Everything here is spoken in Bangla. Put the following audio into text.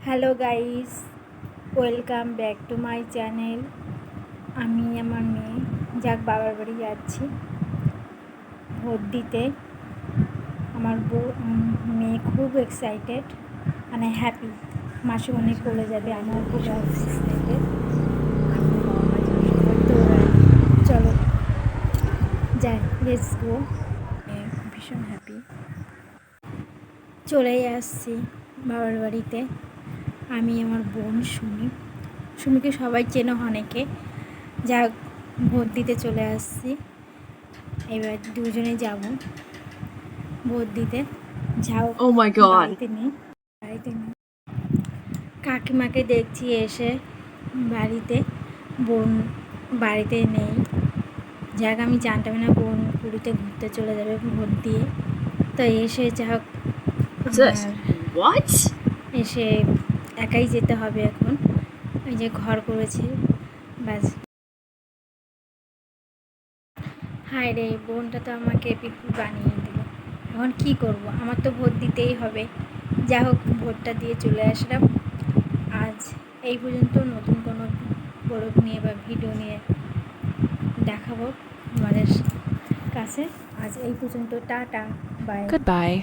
Hello guys, welcome back to my channel. আমি আমার মেয়ে বাবার বাড়ি যাচ্ছি ভোট দিতে। আমার মেয়ে খুব এক্সাইটেড, মানে হ্যাপি। মাসিমণি কোলে যাবে, আমার খুব এক্সাইটেড। তো চলো যাই, লেটস গো। ভীষণ হ্যাপি। চলেই আসছি বাবার বাড়িতে। আমি আমার বোন সুমিকে সবাই চেনো অনেকে। যাক, ভোট দিতে চলে আসছি। এবার দুজনে যাব ভোট দিতে। যাও, Oh my god. বাড়িতে নেই। কাকিমাকে দেখছি এসে বাড়িতে, বোন বাড়িতে নেই। যাক, আমি জানতাম না বোন পুরীতে ঘুরতে চলে যাবে ভোট দিয়ে। তো এসে যাক, What's this? What? এসে একাই যেতে হবে এখন। ওই যে ঘর করেছে, ব্যাস। হায় রে, বোনটা তো আমাকে পিকু বানিয়ে দিল। এখন কি করব, আমার তো ভোট দিতেই হবে। যা হোক, ভোটটা দিয়ে চলে আসলাম। আজ এই পর্যন্ত। নতুন কোনো ব্লগ নিয়ে বা ভিডিও নিয়ে দেখাবো তোমাদের কাছে। আজ এই পর্যন্ত, টাটা, বাই। Goodbye.